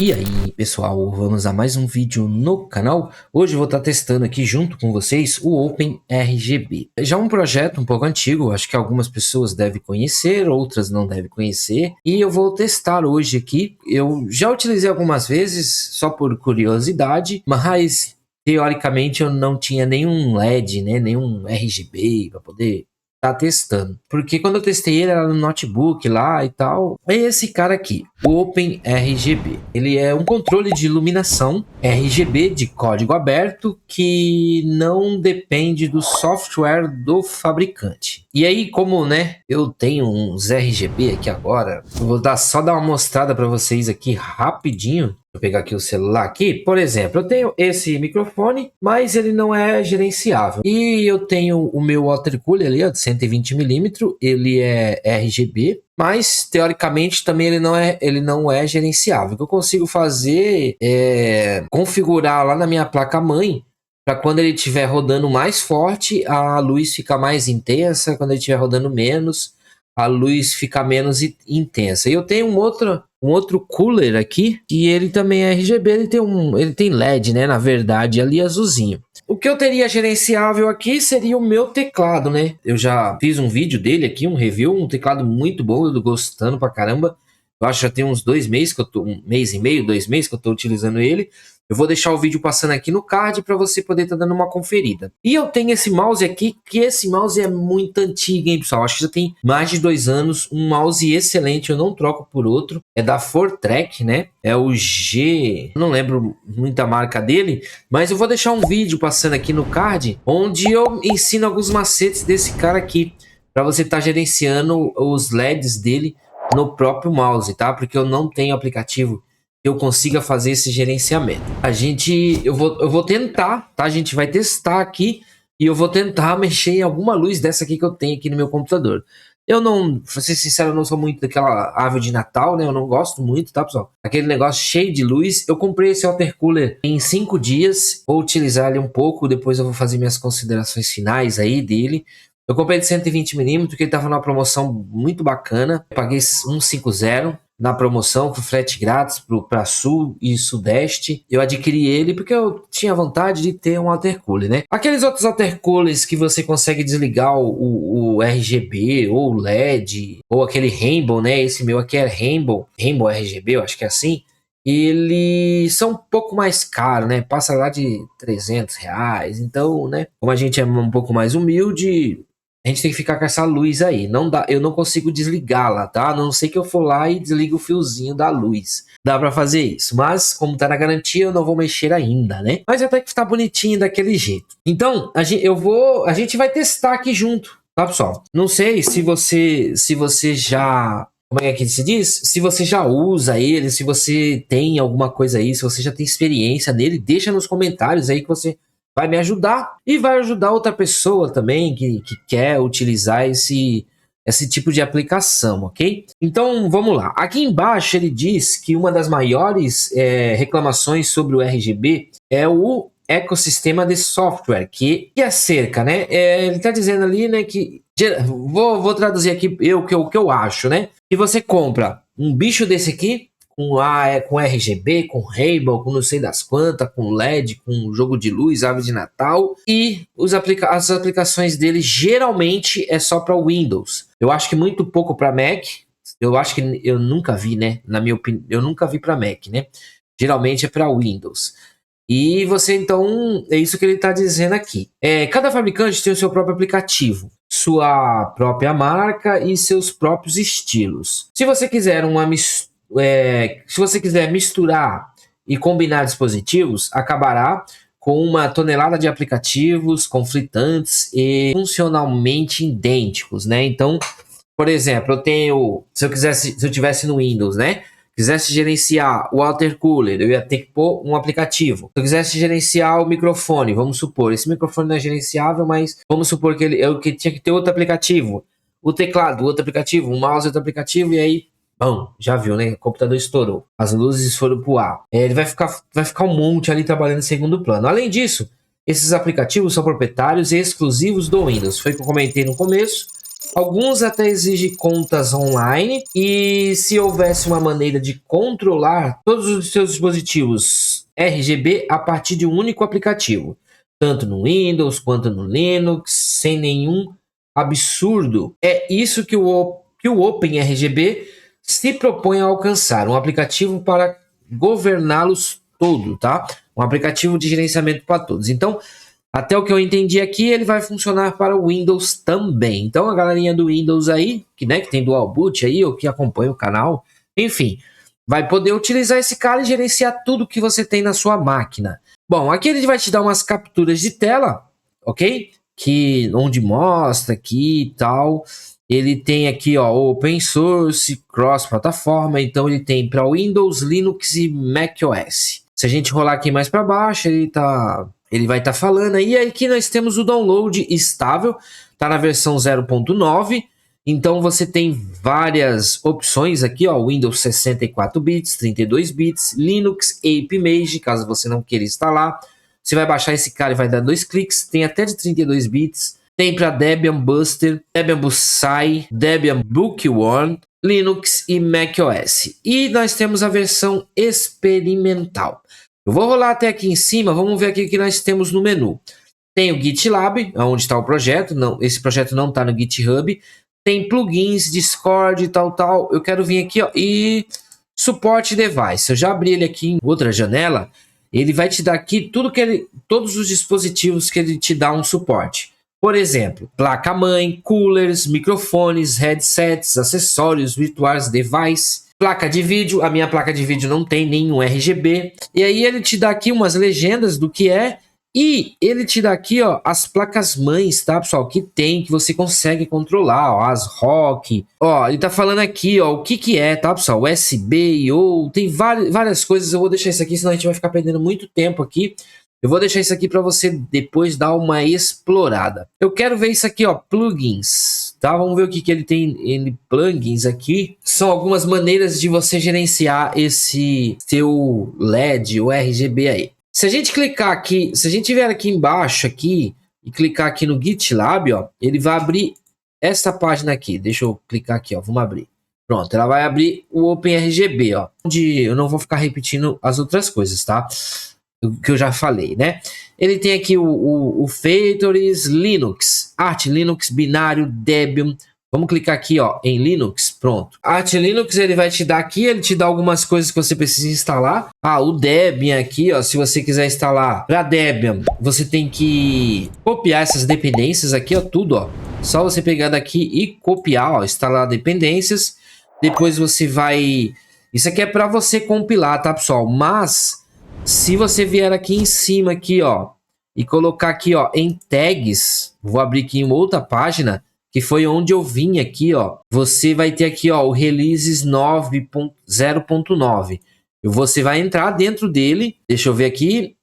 E aí pessoal, vamos a mais um vídeo no canal. Hoje eu vou estar testando aqui junto com vocês o OpenRGB. Já um projeto um pouco antigo, acho que algumas pessoas devem conhecer, outras não devem conhecer. E eu vou testar hoje aqui. Eu já utilizei algumas vezes, só por curiosidade, mas teoricamente eu não tinha nenhum LED, né, nenhum RGB para poder testando, porque quando eu testei ele era no notebook lá e tal. É esse cara aqui, o OpenRGB. Ele é um controle de iluminação RGB de código aberto que não depende do software do fabricante. E aí, como né, eu tenho uns RGB aqui agora, eu vou só dar uma mostrada para vocês aqui rapidinho. Vou pegar aqui o celular aqui, por exemplo, eu tenho esse microfone, mas ele não é gerenciável. E eu tenho o meu water cooler ali, ó, de 120mm, ele é RGB, mas teoricamente também ele não é gerenciável. O que eu consigo fazer é configurar lá na minha placa-mãe, para quando ele estiver rodando mais forte, a luz fica mais intensa, quando ele estiver rodando menos, a luz fica menos intensa. E eu tenho um outro cooler aqui, que ele também é RGB, ele tem LED, né, na verdade, ali azulzinho. O que eu teria gerenciável aqui seria o meu teclado, né? Eu já fiz um vídeo dele aqui, um review, um teclado muito bom, eu tô gostando pra caramba. Eu acho que já tem uns 2 meses que eu tô, 1,5 mês, 2 meses que eu tô utilizando ele. Eu vou deixar o vídeo passando aqui no card para você poder estar dando uma conferida. E eu tenho esse mouse aqui, que esse mouse é muito antigo, hein, pessoal? Acho que já tem mais de 2 anos. Um mouse excelente, eu não troco por outro. É da Fortrek, né? É o G... não lembro muita marca dele, mas eu vou deixar um vídeo passando aqui no card, onde eu ensino alguns macetes desse cara aqui, para você estar gerenciando os LEDs dele no próprio mouse, tá? Porque eu não tenho aplicativo eu consiga fazer esse gerenciamento. Eu vou tentar, tá? A gente vai testar aqui e eu vou tentar mexer em alguma luz dessa aqui que eu tenho aqui no meu computador. Eu não, pra ser sincero, eu não sou muito daquela árvore de Natal, né? Eu não gosto muito, tá, pessoal? Aquele negócio cheio de luz. Eu comprei esse water cooler em 5 dias. Vou utilizar ele um pouco, depois eu vou fazer minhas considerações finais aí dele. Eu comprei de 120mm, porque ele tava numa promoção muito bacana. Eu paguei 150 na promoção, com frete grátis para sul e sudeste. Eu adquiri ele porque eu tinha vontade de ter um water cooler, né? Aqueles outros water coolers que você consegue desligar o RGB ou o LED ou aquele Rainbow, né? Esse meu aqui é Rainbow RGB, eu acho que é assim. Eles são um pouco mais caros, né? Passa lá de R$ 300. Então, né? Como a gente é um pouco mais humilde, a gente tem que ficar com essa luz aí. Não dá, eu não consigo desligá-la, tá? A não ser que eu for lá e desligue o fiozinho da luz. Dá pra fazer isso. Mas, como tá na garantia, eu não vou mexer ainda, né? Mas até que tá bonitinho daquele jeito. Então, a gente vai testar aqui junto, tá, pessoal? Não sei se você já... como é que se diz? Se você já usa ele, se você tem alguma coisa aí, se você já tem experiência nele, deixa nos comentários aí que você vai me ajudar e vai ajudar outra pessoa também que quer utilizar esse tipo de aplicação, ok? Então vamos lá. Aqui embaixo ele diz que uma das maiores reclamações sobre o RGB é o ecossistema de software, que é cerca, né? Ele está dizendo ali, né, que... vou traduzir aqui o que eu acho, né? Que você compra um bicho desse aqui, com RGB, com Rainbow, com não sei das quantas, com LED, com jogo de luz, árvore de Natal. E as aplicações dele geralmente é só para Windows. Eu acho que muito pouco para Mac. Eu acho que eu nunca vi, né? Na minha opinião, eu nunca vi para Mac, né? Geralmente é para Windows. E você, então, é isso que ele está dizendo aqui. Cada fabricante tem o seu próprio aplicativo, sua própria marca e seus próprios estilos. Se você quiser se você quiser misturar e combinar dispositivos, acabará com uma tonelada de aplicativos conflitantes e funcionalmente idênticos, né? Então, por exemplo, se eu tivesse no Windows, né? Quisesse gerenciar o water cooler, eu ia ter que pôr um aplicativo. Se eu quisesse gerenciar o microfone, vamos supor, esse microfone não é gerenciável, mas vamos supor que eu tinha que ter outro aplicativo. O teclado, outro aplicativo, o mouse, outro aplicativo, e aí, bom, já viu, né? O computador estourou. As luzes foram pro ar. Ele vai ficar um monte ali trabalhando em segundo plano. Além disso, esses aplicativos são proprietários e exclusivos do Windows. Foi o que eu comentei no começo. Alguns até exigem contas online, e se houvesse uma maneira de controlar todos os seus dispositivos RGB a partir de um único aplicativo, tanto no Windows quanto no Linux, sem nenhum absurdo. É isso que o OpenRGB se propõe a alcançar, um aplicativo para governá-los todo, tá? Um aplicativo de gerenciamento para todos. Então, até o que eu entendi aqui, ele vai funcionar para o Windows também. Então, a galerinha do Windows aí, que tem Dual Boot aí, ou que acompanha o canal, enfim, vai poder utilizar esse cara e gerenciar tudo que você tem na sua máquina. Bom, aqui ele vai te dar umas capturas de tela, ok? Onde mostra aqui e tal. Ele tem aqui, ó, Open Source, cross-plataforma. Então, ele tem para Windows, Linux e macOS. Se a gente rolar aqui mais para baixo, ele vai estar falando aí. Aqui nós temos o download estável, tá na versão 0.9. Então você tem várias opções aqui, ó, Windows 64 bits, 32 bits, Linux AppMage, caso você não queira instalar. Você vai baixar esse cara e vai dar 2 cliques, tem até de 32 bits. Tem para Debian Buster, Debian Bussai, Debian Bookworm, Linux e macOS. E nós temos a versão experimental. Eu vou rolar até aqui em cima, vamos ver aqui o que nós temos no menu. Tem o GitLab, onde está o projeto. Não, esse projeto não está no GitHub. Tem plugins, Discord e tal. Eu quero vir aqui, ó, e suporte device. Eu já abri ele aqui em outra janela. Ele vai te dar aqui todos os dispositivos que ele te dá um suporte. Por exemplo, placa-mãe, coolers, microfones, headsets, acessórios, virtuais device, placa de vídeo. A minha placa de vídeo não tem nenhum RGB. E aí ele te dá aqui umas legendas do que é. E ele te dá aqui, ó, as placas-mães, tá, pessoal? Que você consegue controlar, ó, as ROC. Ó, ele tá falando aqui, ó, o que é, tá, pessoal? USB, IO, tem várias coisas. Eu vou deixar isso aqui, senão a gente vai ficar perdendo muito tempo aqui. Eu vou deixar isso aqui para você depois dar uma explorada. Eu quero ver isso aqui, ó, plugins, tá? Vamos ver o que ele tem. Plugins aqui são algumas maneiras de você gerenciar esse seu LED ou RGB aí. Se a gente clicar aqui, se a gente vier aqui embaixo aqui e clicar aqui no GitLab, ó, ele vai abrir essa página aqui. Deixa eu clicar aqui, ó, vamos abrir. Pronto, ela vai abrir o OpenRGB, ó, onde eu não vou ficar repetindo as outras coisas, tá? Que eu já falei, né? Ele tem aqui o Factories, Linux, Arch Linux, binário, Debian. Vamos clicar aqui, ó, em Linux, pronto. Arch Linux, ele vai te dar aqui, ele te dá algumas coisas que você precisa instalar. Ah, o Debian aqui, ó, se você quiser instalar para Debian, você tem que copiar essas dependências aqui, ó, tudo, ó. Só você pegar daqui e copiar, ó, instalar dependências. Depois você vai... Isso aqui é para você compilar, tá, pessoal? Mas... se você vier aqui em cima aqui, ó, e colocar aqui, ó, em tags, vou abrir aqui em outra página, que foi onde eu vim aqui, ó, você vai ter aqui, ó, o releases 9.0.9. Você vai entrar dentro dele, deixa eu ver aqui,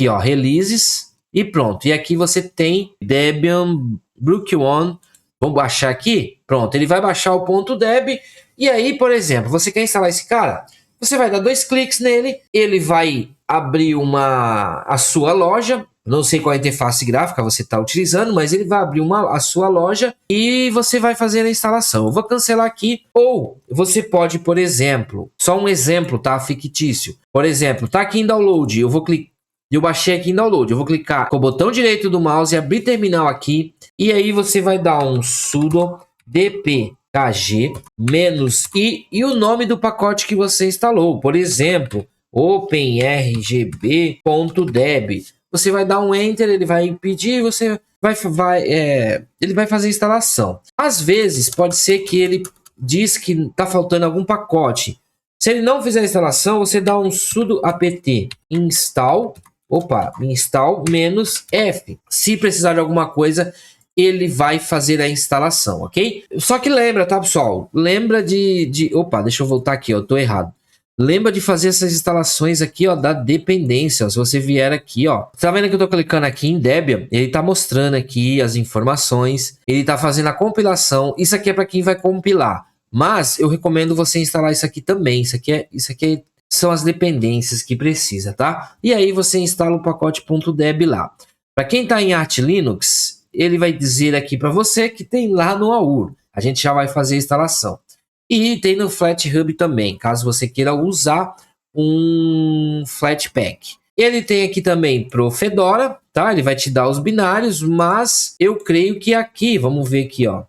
ó, releases, e pronto. E aqui você tem Debian Bookworm. Vamos baixar aqui? Pronto, ele vai baixar o .deb, e aí, por exemplo, você quer instalar esse cara? Você vai dar 2 cliques nele, ele vai abrir a sua loja. Não sei qual interface gráfica você está utilizando, mas ele vai abrir a sua loja e você vai fazer a instalação. Eu vou cancelar aqui, ou você pode, por exemplo, só um exemplo, tá? Fictício. Por exemplo, tá aqui em download, eu baixei aqui em download, eu vou clicar com o botão direito do mouse e abrir terminal aqui, e aí você vai dar um sudo dp kg -i e o nome do pacote que você instalou, por exemplo, openrgb.deb. Você vai dar um enter, ele vai pedir, você ele vai fazer a instalação. Às vezes pode ser que ele diz que está faltando algum pacote. Se ele não fizer a instalação, você dá um sudo apt install -f. Se precisar de alguma coisa, ele vai fazer a instalação, ok? Só que lembra, tá, pessoal? Lembra deixa eu voltar aqui, ó, eu tô errado. Lembra de fazer essas instalações aqui, ó, da dependência. Se você vier aqui, ó, tá vendo que eu tô clicando aqui em Debian? Ele tá mostrando aqui as informações, ele tá fazendo a compilação. Isso aqui é para quem vai compilar, mas eu recomendo você instalar isso aqui também. Isso aqui são as dependências que precisa, tá? E aí você instala o pacote .deb lá. Para quem tá em Arch Linux, ele vai dizer aqui para você que tem lá no AUR. A gente já vai fazer a instalação. E tem no FlatHub também, caso você queira usar um Flatpak. Ele tem aqui também pro Fedora, tá? Ele vai te dar os binários, mas eu creio que aqui, vamos ver aqui, ó.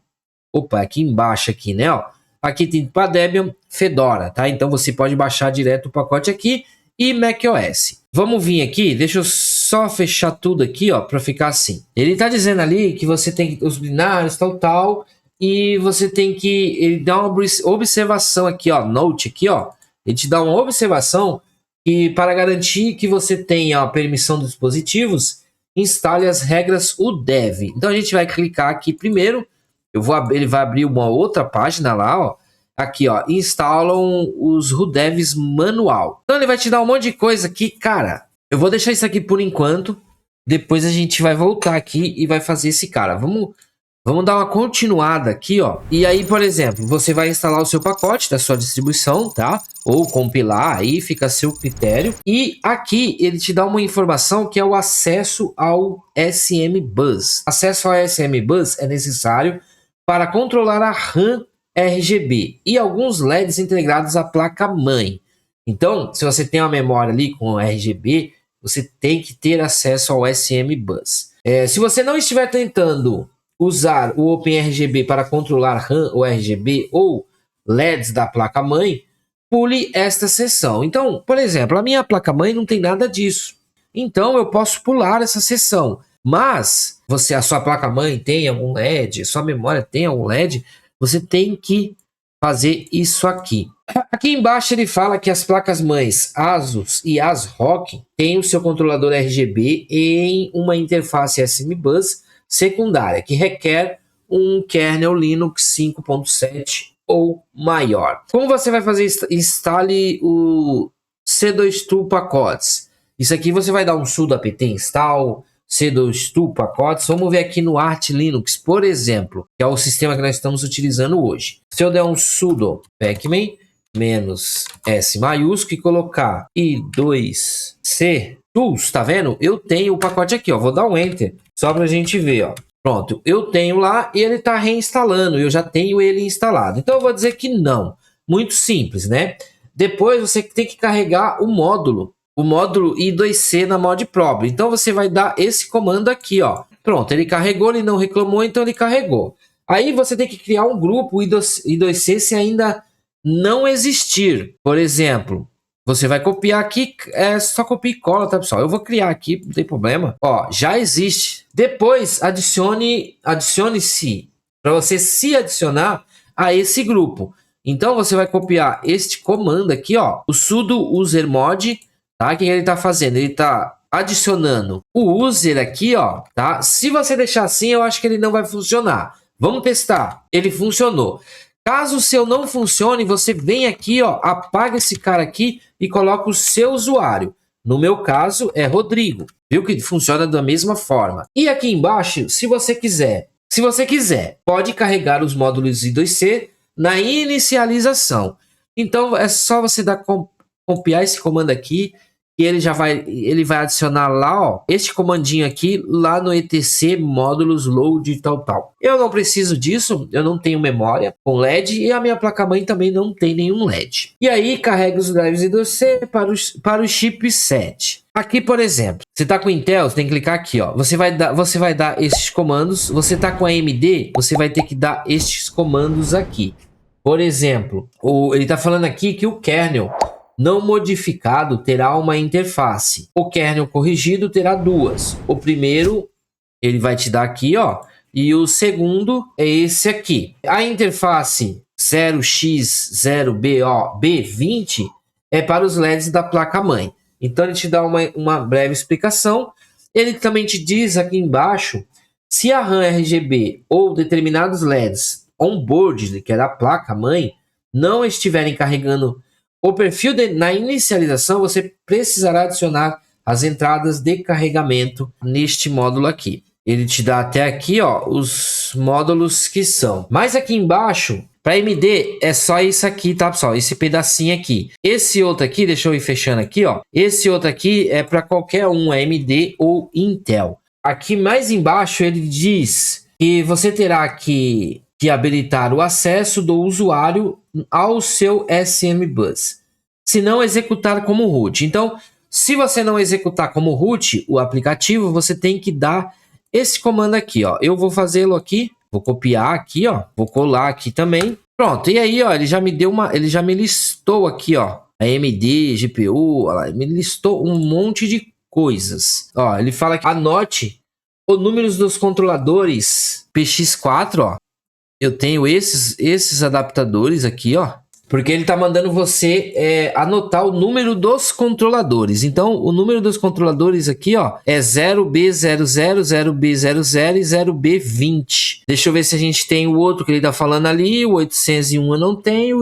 Opa, aqui embaixo aqui, né, ó. Aqui tem para Debian, Fedora, tá? Então você pode baixar direto o pacote aqui e macOS. Vamos vir aqui, deixa eu só fechar tudo aqui, ó, para ficar assim. Ele tá dizendo ali que você tem os binários, tal, e você tem que, ele dá uma observação aqui, ó, note aqui, ó. Ele te dá uma observação que para garantir que você tenha a permissão dos dispositivos, instale as regras UDEV. Então a gente vai clicar aqui primeiro, ele vai abrir uma outra página lá, ó. Aqui, ó, instalam os UDEVs manual. Então ele vai te dar um monte de coisa aqui, cara. Eu vou deixar isso aqui por enquanto. Depois a gente vai voltar aqui e vai fazer esse cara. Vamos dar uma continuada aqui, ó. E aí, por exemplo, você vai instalar o seu pacote da sua distribuição, tá? Ou compilar, aí fica a seu critério. E aqui ele te dá uma informação que é o acesso ao SM Bus. Acesso ao SM Bus é necessário para controlar a RAM RGB e alguns LEDs integrados à placa-mãe. Então, se você tem uma memória ali com RGB, você tem que ter acesso ao SM Bus. Se você não estiver tentando usar o OpenRGB para controlar RAM ou RGB ou LEDs da placa-mãe, pule esta seção. Então, por exemplo, a minha placa-mãe não tem nada disso. Então, eu posso pular essa seção. Mas, a sua placa-mãe tem algum LED, sua memória tem algum LED, você tem que fazer isso aqui. Aqui embaixo ele fala que as placas-mães ASUS e ASRock têm o seu controlador RGB em uma interface SM Bus secundária, que requer um kernel Linux 5.7 ou maior. Como você vai fazer? Instale o C2Tu pacotes. Isso aqui você vai dar um sudo apt install C2Tu pacotes. Vamos ver aqui no Arch Linux, por exemplo, que é o sistema que nós estamos utilizando hoje. Se eu der um sudo pacman -S maiúsculo e colocar i2c tools, tá vendo? Eu tenho o pacote aqui, ó. Vou dar um enter só pra gente ver, ó. Pronto, eu tenho lá e ele tá reinstalando. Eu já tenho ele instalado. Então eu vou dizer que não. Muito simples, né? Depois você tem que carregar o módulo i2c na modprobe. Então você vai dar esse comando aqui, ó. Pronto, ele carregou, ele não reclamou, então ele carregou. Aí você tem que criar um grupo i2c se ainda não existir. Por exemplo, você vai copiar aqui, só copia e cola, tá, pessoal? Eu vou criar aqui, não tem problema. Ó, já existe. Depois, adicione-se, para você se adicionar a esse grupo. Então, você vai copiar este comando aqui, ó, o sudo usermod, tá? O que ele tá fazendo? Ele tá adicionando o user aqui, ó, tá? Se você deixar assim, eu acho que ele não vai funcionar. Vamos testar. Ele funcionou. Caso o seu não funcione, você vem aqui, ó, apaga esse cara aqui e coloca o seu usuário. No meu caso, é Rodrigo. Viu que funciona da mesma forma. E aqui embaixo, se você quiser, pode carregar os módulos i2c na inicialização. Então, é só você copiar esse comando aqui e ele vai adicionar lá, ó, este comandinho aqui lá no etc módulos load e tal. Eu não preciso disso, eu não tenho memória com LED e a minha placa-mãe também não tem nenhum LED. E aí carrega os drives i2c para o chipset. Aqui, por exemplo, você está com Intel, você tem que clicar aqui, ó. Você vai dar esses comandos. Você está com AMD, você vai ter que dar estes comandos aqui. Por exemplo, ele está falando aqui que o kernel não modificado terá uma interface. O kernel corrigido terá duas. O primeiro, ele vai te dar aqui, ó. E o segundo é esse aqui. A interface 0x0B20 é para os LEDs da placa-mãe. Então, ele te dá uma breve explicação. Ele também te diz aqui embaixo se a RAM RGB ou determinados LEDs onboard, que é da placa-mãe, não estiverem carregando o perfil na inicialização, você precisará adicionar as entradas de carregamento neste módulo aqui. Ele te dá até aqui, ó, os módulos que são. Mas aqui embaixo, para AMD, é só isso aqui, tá, pessoal? Esse pedacinho aqui. Esse outro aqui, deixa eu ir fechando aqui, ó. Esse outro aqui é para qualquer um, AMD ou Intel. aqui mais embaixo ele diz que você terá que habilitar o acesso do usuário ao seu SMBus, se não executar como root. Então, se você não executar como root o aplicativo, você tem que dar esse comando aqui, ó. Eu vou fazê-lo aqui, vou copiar aqui, ó, vou colar aqui também. Pronto, e aí, ó, ele já me listou aqui, ó, AMD, GPU, ó lá, me listou um monte de coisas. Ó, ele fala que anote os números dos controladores PX4, ó. Eu tenho esses adaptadores aqui, ó. Porque ele tá mandando você anotar o número dos controladores. Então, o número dos controladores aqui, ó, é 0B00, 0B00 e 0B20. Deixa eu ver se a gente tem o outro que ele tá falando ali. O 801 eu não tenho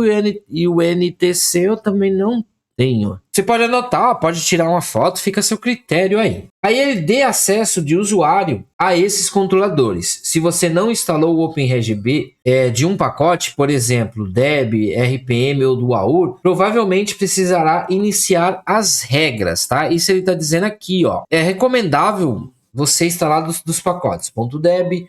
e o NTC eu também não tenho. Você pode anotar, pode tirar uma foto, fica a seu critério aí. Aí ele dê acesso de usuário a esses controladores. Se você não instalou o OpenRGB de um pacote, por exemplo, Deb, RPM ou do AUR, provavelmente precisará iniciar as regras, tá? Isso ele está dizendo aqui, ó. É recomendável você instalar dos pacotes .deb,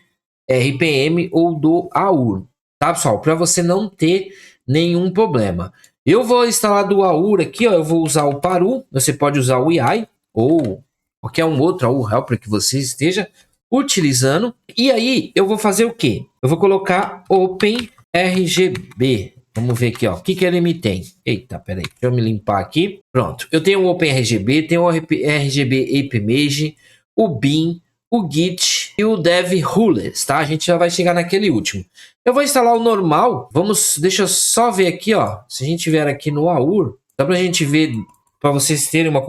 RPM ou do AUR, tá, pessoal? Para você não ter nenhum problema. Eu vou instalar do AUR aqui, ó. Eu vou usar o Paru. Você pode usar o AI ou qualquer um outro AUR Helper que você esteja utilizando. E aí eu vou fazer o quê? Eu vou colocar OpenRGB. Vamos ver aqui, ó. O que ele me tem? Eita, peraí. Deixa eu me limpar aqui. Pronto. Eu tenho o OpenRGB, tenho o RGB AppMage, o Beam, o Git e o DevRulers, tá? A gente já vai chegar naquele último. Eu vou instalar o normal. Deixa eu só ver aqui, ó. Se a gente vier aqui no AUR, dá pra gente ver, para vocês terem uma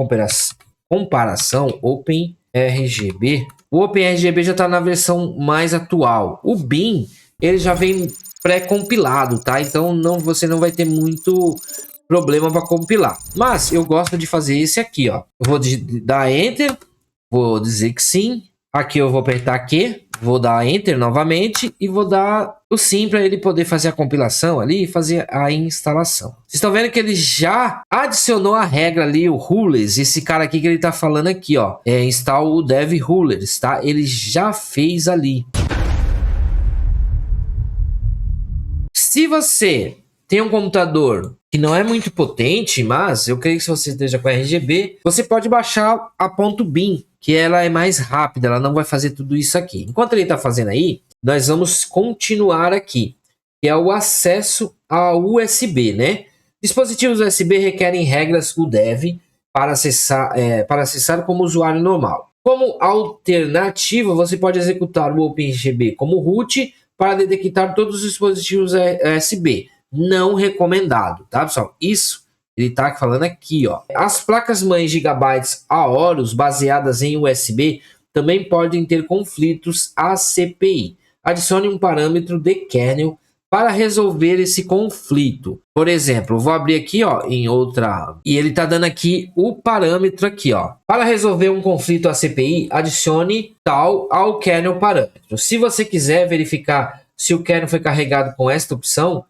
comparação, OpenRGB. O OpenRGB já tá na versão mais atual. O Beam, ele já vem pré-compilado, tá? Então você não vai ter muito problema para compilar. Mas eu gosto de fazer esse aqui, ó. Eu vou dar Enter, vou dizer que sim. Aqui eu vou apertar Q, vou dar Enter novamente e vou dar o Sim para ele poder fazer a compilação ali e fazer a instalação. Vocês estão vendo que ele já adicionou a regra ali, o Rulers, esse cara aqui que ele está falando aqui, ó. Install o DevRulers, tá? Ele já fez ali. Se você tem um computador que não é muito potente, mas eu creio que se você esteja com RGB, você pode baixar a .bin, que ela é mais rápida, ela não vai fazer tudo isso aqui. Enquanto ele está fazendo aí, nós vamos continuar aqui, que é o acesso ao USB, né? Dispositivos USB requerem regras UDEV para acessar como usuário normal. Como alternativa, você pode executar o OpenRGB como root para detectar todos os dispositivos USB. Não recomendado, tá, pessoal? Isso ele tá falando aqui, ó. As placas-mães Gigabytes Aorus baseadas em USB também podem ter conflitos ACPI. Adicione um parâmetro de kernel para resolver esse conflito. Por exemplo, eu vou abrir aqui, ó, em outra, e ele tá dando aqui o parâmetro aqui, ó. Para resolver um conflito ACPI, adicione tal ao kernel parâmetro. Se você quiser verificar se o kernel foi carregado com esta opção,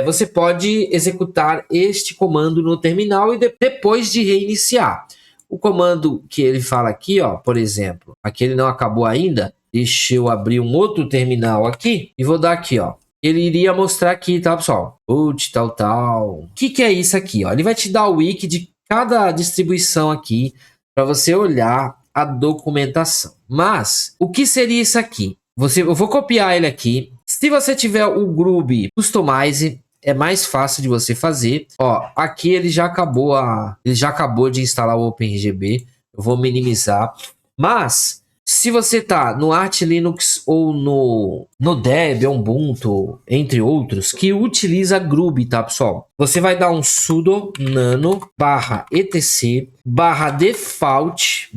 você pode executar este comando no terminal e depois de reiniciar. O comando que ele fala aqui, ó, por exemplo, aqui ele não acabou ainda. Deixa eu abrir um outro terminal aqui e vou dar aqui, ó. Ele iria mostrar aqui, tá, pessoal? Tal. O que é isso aqui, ó? Ele vai te dar o wiki de cada distribuição aqui para você olhar a documentação. Mas o que seria isso aqui? Eu vou copiar ele aqui. Se você tiver o Groovy Customize, é mais fácil de você fazer. Ó, aqui ele já acabou de instalar o OpenRGB. Eu vou minimizar. Mas se você tá no Arch Linux ou no Debian, Ubuntu, entre outros, que utiliza Groovy, tá, pessoal? Você vai dar um sudo nano /etc /default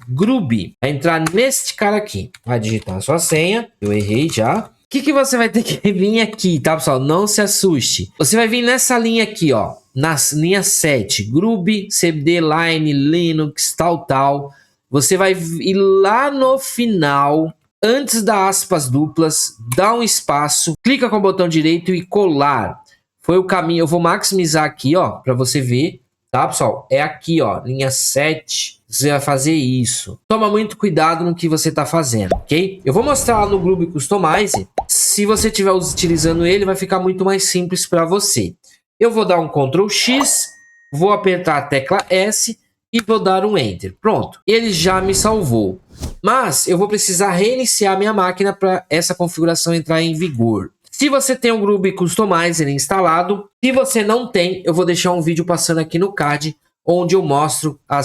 /Groovy. Vai entrar neste cara aqui. Vai digitar a sua senha. Eu errei já. O que você vai ter que vir aqui, tá, pessoal? Não se assuste. Você vai vir nessa linha aqui, ó. Na linha 7. Groovy, cd, line, linux, tal. Você vai ir lá no final, antes das aspas duplas, dá um espaço, clica com o botão direito e colar. Foi o caminho. Eu vou maximizar aqui, ó, para você ver. tá, pessoal? É aqui, ó, linha 7, você vai fazer isso. Toma muito cuidado no que você está fazendo, ok? Eu vou mostrar lá no Groovy Customize. Se você estiver utilizando ele, vai ficar muito mais simples para você. Eu vou dar um Ctrl X, vou apertar a tecla S e vou dar um Enter. Pronto, ele já me salvou. Mas eu vou precisar reiniciar minha máquina para essa configuração entrar em vigor. Se você tem o Groovy Customizer instalado, se você não tem, eu vou deixar um vídeo passando aqui no card, onde eu mostro a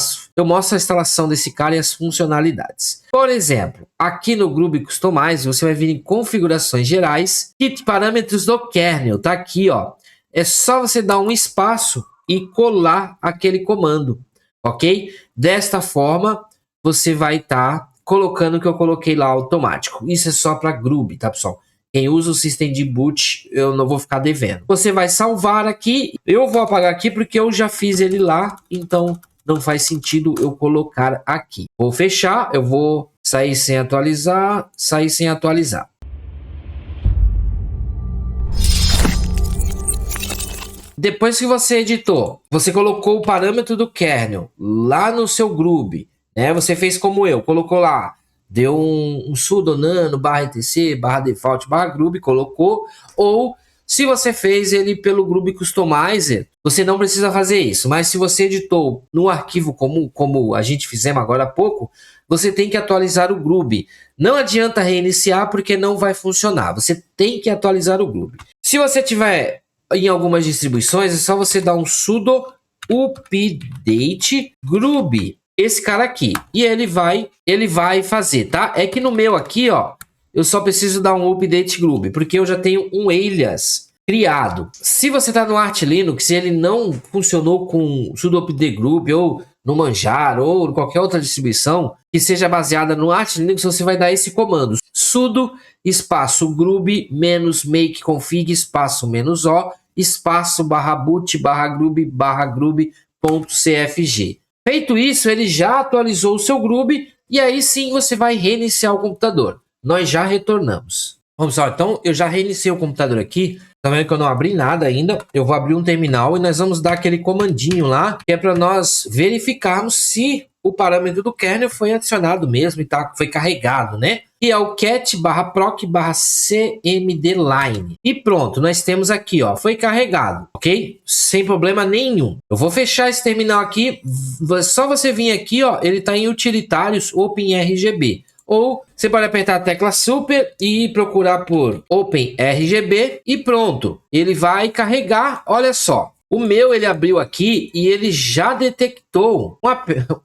instalação desse cara e as funcionalidades. Por exemplo, aqui no Groovy Customizer, você vai vir em configurações gerais e parâmetros do kernel, tá aqui, ó. É só você dar um espaço e colar aquele comando, ok? Desta forma, você vai estar colocando o que eu coloquei lá automático. Isso é só para Groovy, tá, pessoal? Quem usa o System de boot, eu não vou ficar devendo. Você vai salvar aqui. Eu vou apagar aqui porque eu já fiz ele lá. Então, não faz sentido eu colocar aqui. Vou fechar. Eu vou sair sem atualizar. Sair sem atualizar. Depois que você editou, você colocou o parâmetro do kernel lá no seu Groovy, né? Você fez como eu. Colocou lá. Deu um sudo nano /etc /default /groovy, colocou. Ou se você fez ele pelo Groovy Customizer, você não precisa fazer isso. Mas se você editou no arquivo comum, como a gente fizemos agora há pouco, você tem que atualizar o Groovy. Não adianta reiniciar porque não vai funcionar. Você tem que atualizar o Groovy. Se você tiver em algumas distribuições, é só você dar um sudo update groovy. Esse cara aqui, e ele vai fazer, tá? É que no meu aqui, ó, eu só preciso dar um update groovy, porque eu já tenho um alias criado. Se você tá no Arch Linux, se ele não funcionou com sudo update groovy, ou no Manjaro, ou qualquer outra distribuição que seja baseada no Arch Linux, você vai dar esse comando: sudo espaço groovy -make config espaço -o espaço /boot /groovy.cfg. Feito isso, ele já atualizou o seu Groovy e aí sim você vai reiniciar o computador. Nós já retornamos. Vamos lá, então eu já reiniciei o computador aqui. Tá vendo que eu não abri nada ainda? Eu vou abrir um terminal e nós vamos dar aquele comandinho lá, que é para nós verificarmos se o parâmetro do kernel foi adicionado mesmo e foi carregado, né? E é o cat /proc /cmdline. E pronto, nós temos aqui, ó, foi carregado, ok? Sem problema nenhum. Eu vou fechar esse terminal aqui, só você vir aqui, ó, ele tá em utilitários OpenRGB. Ou você pode apertar a tecla Super e procurar por OpenRGB e pronto. Ele vai carregar, olha só. O meu ele abriu aqui e ele já detectou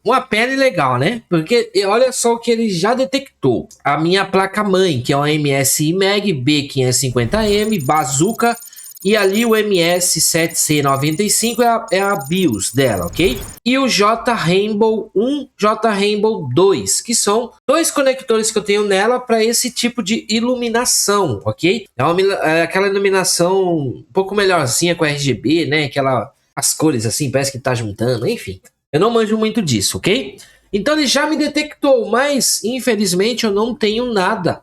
uma pele legal, né? Porque olha só o que ele já detectou. A minha placa-mãe, que é uma MSI Mag B550M Bazooka. E ali o MS7C95 é a BIOS dela, ok? E o J-Rainbow 1, J-Rainbow 2, que são dois conectores que eu tenho nela para esse tipo de iluminação, ok? É aquela iluminação um pouco melhorzinha com RGB, né? As cores assim, parece que tá juntando, enfim. Eu não manjo muito disso, ok? Então ele já me detectou, mas infelizmente eu não tenho nada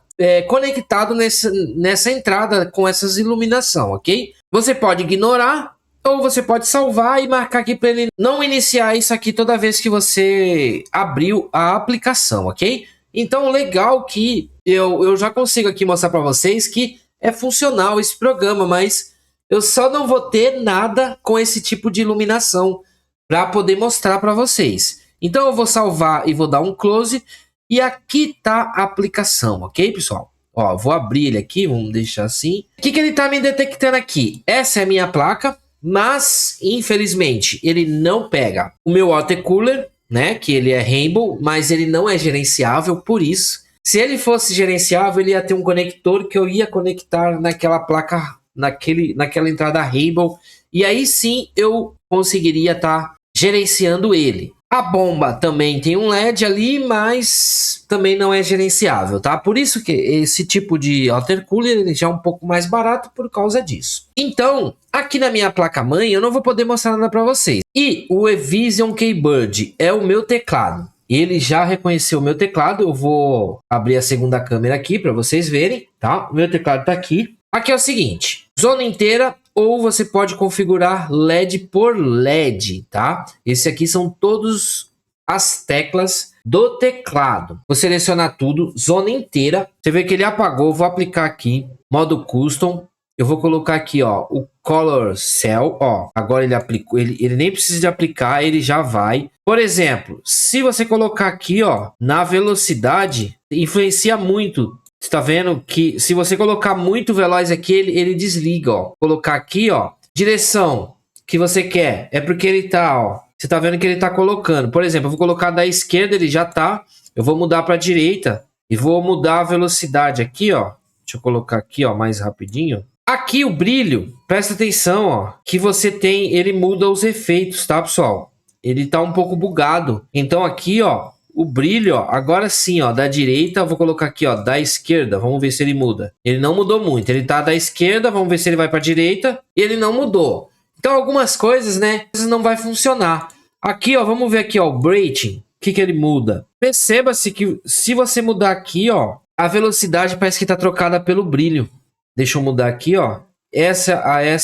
conectado nessa entrada com essas iluminação, ok? Você pode ignorar ou você pode salvar e marcar aqui para ele não iniciar isso aqui toda vez que você abriu a aplicação, ok? Então legal que eu já consigo aqui mostrar para vocês que é funcional esse programa, mas eu só não vou ter nada com esse tipo de iluminação para poder mostrar para vocês. Então eu vou salvar e vou dar um close. E aqui tá a aplicação, ok, pessoal? Ó, vou abrir ele aqui, vamos deixar assim. O que ele tá me detectando aqui? Essa é a minha placa, mas, infelizmente, ele não pega o meu water cooler, né? Que ele é Rainbow, mas ele não é gerenciável, por isso. Se ele fosse gerenciável, ele ia ter um conector que eu ia conectar naquela placa, naquela entrada Rainbow. E aí sim, eu conseguiria estar gerenciando ele. A bomba também tem um LED ali, mas também não é gerenciável, tá? Por isso que esse tipo de water cooler ele já é um pouco mais barato por causa disso. Então, aqui na minha placa-mãe eu não vou poder mostrar nada para vocês. E o Evision Keybird é o meu teclado. Ele já reconheceu o meu teclado. Eu vou abrir a segunda câmera aqui para vocês verem, tá? O meu teclado tá aqui. Aqui é o seguinte, zona inteira, ou você pode configurar LED por LED, tá? Esse aqui são todos as teclas do teclado. Vou selecionar tudo, zona inteira. Você vê que ele apagou, vou aplicar aqui, modo custom. Eu vou colocar aqui, ó, o Color Cell, ó. Agora ele aplicou, ele nem precisa de aplicar, ele já vai. Por exemplo, se você colocar aqui, ó, na velocidade, influencia muito. Você tá vendo que se você colocar muito veloz aqui, ele desliga, ó. Colocar aqui, ó, direção que você quer. É porque ele tá, ó. Você tá vendo que ele tá colocando. Por exemplo, eu vou colocar da esquerda, ele já tá. Eu vou mudar para a direita e vou mudar a velocidade aqui, ó. Deixa eu colocar aqui, ó, mais rapidinho. Aqui o brilho, presta atenção, ó, que você tem, ele muda os efeitos, tá, pessoal? Ele tá um pouco bugado. Então aqui, ó, o brilho, ó, agora sim, ó, da direita, eu vou colocar aqui, ó, da esquerda, vamos ver se ele muda. Ele não mudou muito, ele tá da esquerda, vamos ver se ele vai pra direita, e ele não mudou. Então algumas coisas, né, não vai funcionar. Aqui, ó, vamos ver aqui, ó, o Brating, o que que ele muda? Perceba-se que se você mudar aqui, ó, a velocidade parece que tá trocada pelo brilho. Deixa eu mudar aqui, ó. Essa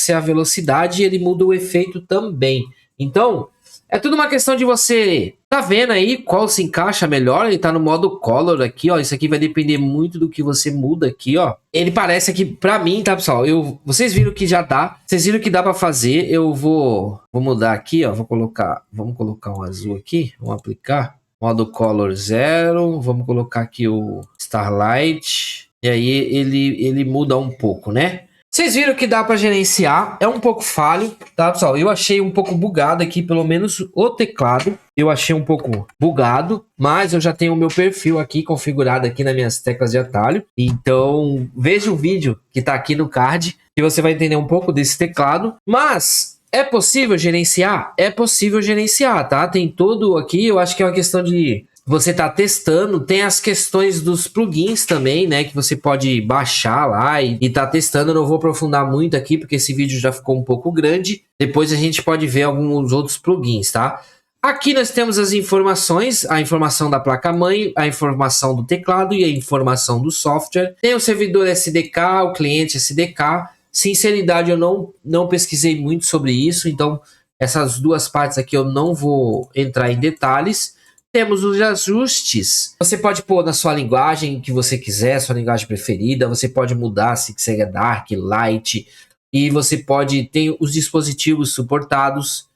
é a velocidade e ele muda o efeito também. Então, é tudo uma questão de você tá vendo aí qual se encaixa melhor. Ele tá no modo Color aqui, ó. Isso aqui vai depender muito do que você muda aqui, ó. Ele parece aqui, pra mim, tá, pessoal? Vocês viram que já dá. Vocês viram que dá pra fazer. Eu vou mudar aqui, ó. Vamos colocar um azul aqui. Vamos aplicar. Modo Color 0. Vamos colocar aqui o Starlight. E aí ele muda um pouco, né? Vocês viram que dá para gerenciar. É um pouco falho, tá, pessoal? Eu achei um pouco bugado aqui, pelo menos o teclado. Eu achei um pouco bugado, mas eu já tenho o meu perfil aqui configurado aqui nas minhas teclas de atalho. Então, veja o vídeo que tá aqui no card, que você vai entender um pouco desse teclado. Mas é possível gerenciar? É possível gerenciar, tá? Tem todo aqui, eu acho que é uma questão de você tá testando. Tem as questões dos plugins também, né, que você pode baixar lá e tá testando. Eu não vou aprofundar muito aqui, porque esse vídeo já ficou um pouco grande. Depois a gente pode ver alguns outros plugins, tá? Aqui nós temos as informações, a informação da placa-mãe, a informação do teclado e a informação do software. Tem o servidor SDK, o cliente SDK. Sinceridade, eu não pesquisei muito sobre isso, então essas duas partes aqui eu não vou entrar em detalhes. Temos os ajustes. Você pode pôr na sua linguagem que você quiser, sua linguagem preferida. Você pode mudar se quiser Dark, Light. E você pode ter os dispositivos suportados.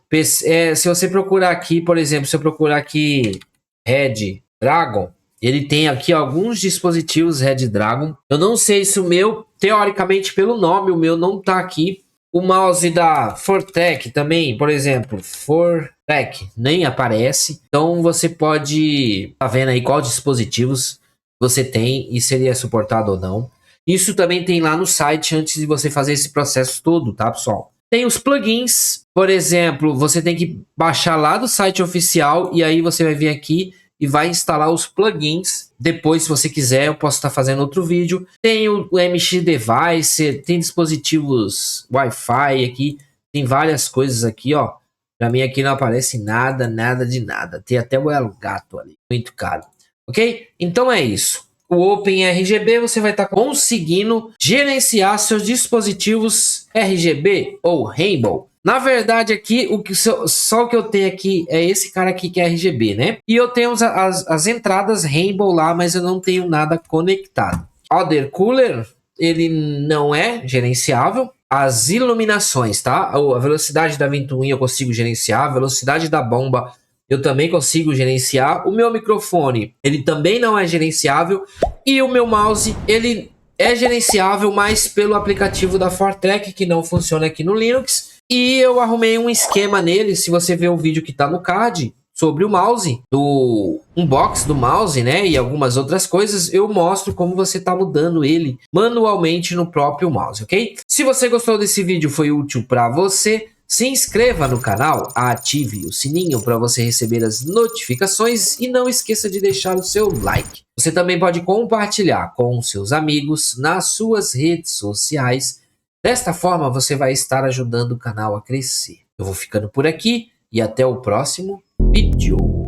Se você procurar aqui, por exemplo, se eu procurar aqui Red Dragon, ele tem aqui alguns dispositivos Red Dragon. Eu não sei se o meu, teoricamente pelo nome, o meu não tá aqui. O mouse da Fortec também, por exemplo, Fortec, nem aparece. Então você pode tá vendo aí qual dispositivos você tem e se ele é suportado ou não. Isso também tem lá no site antes de você fazer esse processo todo, tá, pessoal? Tem os plugins, por exemplo, você tem que baixar lá do site oficial e aí você vai vir aqui e vai instalar os plugins. Depois, se você quiser, eu posso estar fazendo outro vídeo. Tem o MX Device, tem dispositivos Wi-Fi aqui, tem várias coisas aqui, ó. Pra mim aqui não aparece nada, nada de nada. Tem até o Elgato ali, muito caro. Ok? Então é isso. O OpenRGB você vai estar conseguindo gerenciar seus dispositivos RGB ou Rainbow. Na verdade aqui, só o que eu tenho aqui é esse cara aqui que é RGB, né? E eu tenho as entradas Rainbow lá, mas eu não tenho nada conectado. Other Cooler, ele não é gerenciável. As iluminações, tá? A velocidade da ventoinha eu consigo gerenciar. A velocidade da bomba eu também consigo gerenciar. O meu microfone, ele também não é gerenciável. E o meu mouse, ele é gerenciável, mas pelo aplicativo da Fortec, que não funciona aqui no Linux. E eu arrumei um esquema nele. Se você ver o vídeo que tá no card sobre o mouse, do unbox do mouse, né, e algumas outras coisas, eu mostro como você tá mudando ele manualmente no próprio mouse, ok? Se você gostou desse vídeo, foi útil para você, se inscreva no canal, ative o sininho para você receber as notificações e não esqueça de deixar o seu like. Você também pode compartilhar com seus amigos nas suas redes sociais. Desta forma, você vai estar ajudando o canal a crescer. Eu vou ficando por aqui e até o próximo vídeo.